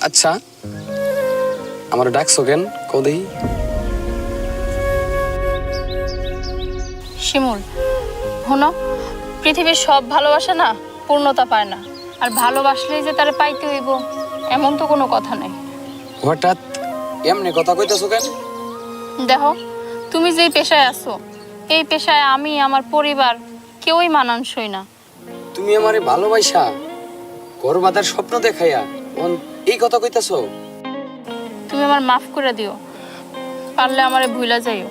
আচ্ছা আমার ডাকছো কেন কদেই? শিমুল শোনো, পৃথিবীর সব ভালোবাসা না পূর্ণতা পায় না, আর ভালোবাসলেই যে তারে পাইতে হইব এমন তো কোনো কথা নাই। হঠাৎ এমনি কথা কইতেছো কেন? দেখো, তুমি যেই পেশায় আছো এই পেশায় আমি আমার পরিবার কেউই মানানসই না। তুমি আমারে ভালোবাসা ঘর বাঁধার স্বপ্ন দেখাইয়া এই কথা কইতেছো? তুমি আমার মাফ করে দিও, পারলে আমারে ভুলা যাইও।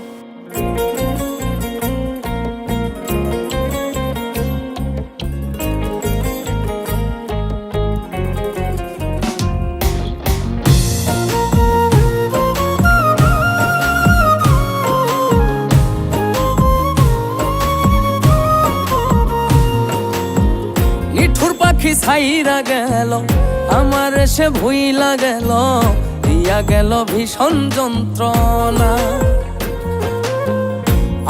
ছাইরা গেল আমার সে ভুইলা গেল, দিয়া গেল ভীষণ যন্ত্রণা।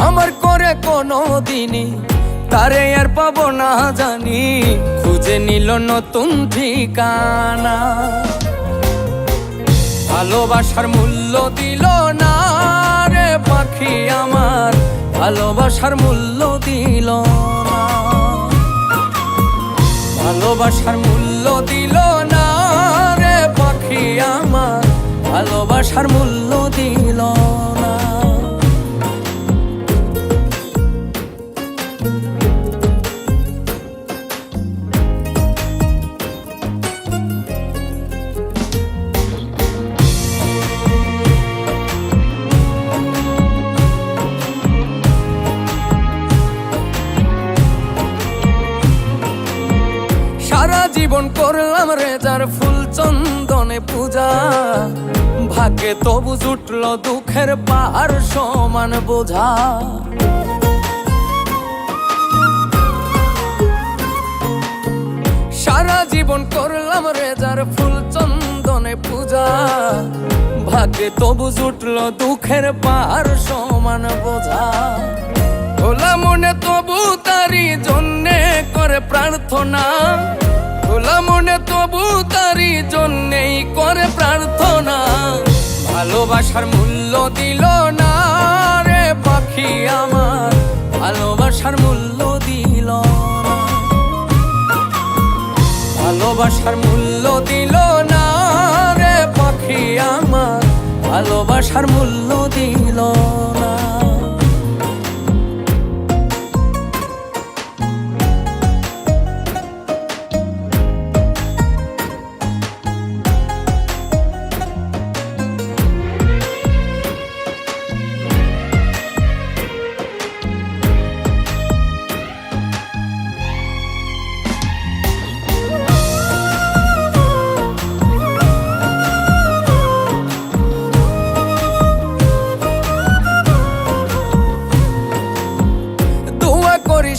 আমার করে কোনো দিনই তারে আর পাবো না জানি, খুঁজে নিল নতুন ঠিকানা। ভালোবাসার মূল্য দিল না রে পাখি আমার, ভালোবাসার মূল্য দিল না। ভালোবাসার মূল্য দিল না রে পাখি আমার, ভালোবাসার মূল্য দিল না। জীবন করলাম রেজার ফুল চন্দনে পূজা, ভাগ্যে তবু জুটল দুঃখের পাহাড় সমান বোঝা। সারা জীবন করলাম রেজার ফুল চন্দনে পূজা, ভাগ্যে তবু জুটল দুঃখের পাহাড় সমান বোঝা। খোলা মনে তবু তারি জন্যে করে প্রার্থনা, খোলা মনে তবু তারি জন্যেই করে প্রার্থনা। ভালোবাসার মূল্য দিল না রে পাখি আমার, ভালোবাসার মূল্য দিল না। ভালোবাসার মূল্য দিল না রে পাখি আমার, ভালোবাসার মূল্য দিল না।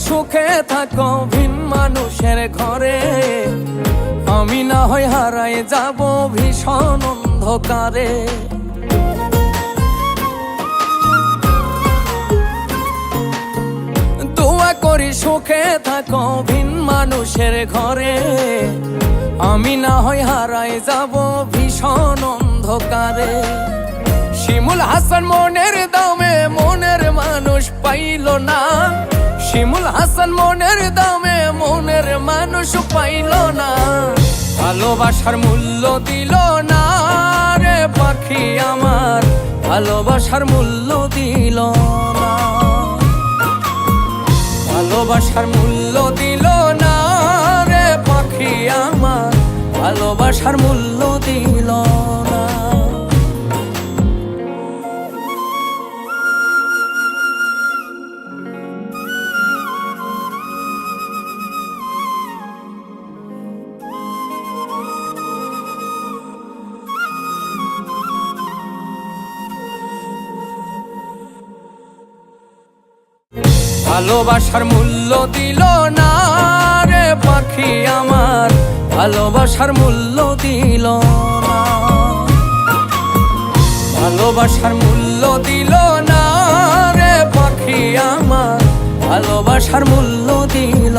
সুখে থাকো ভিন মানুষের ঘরে, আমি না হয় হারায় যাব ভীষণ অন্ধকারে। দোয়া করি সুখে থাকো ভিন মানুষের ঘরে, আমি না হয় হারায় যাব ভীষণ অন্ধকারে। শিমুল হাসান মনের দামে মনের মানুষ পাইল না, শিমুল হাসান মনের দামে মনের মানুষ পাইল না। ভালোবাসার মূল্য দিল না রে পাখি আমার, ভালোবাসার মূল্য দিল না। ভালোবাসার মূল্য দিল না রে পাখি আমার, ভালোবাসার মূল্য দিল না। ভালোবাসার মূল্য দিল না রে পাখি আমার, ভালোবাসার মূল্য দিল না। ভালোবাসার মূল্য দিল না রে পাখি আমার, ভালোবাসার মূল্য দিল।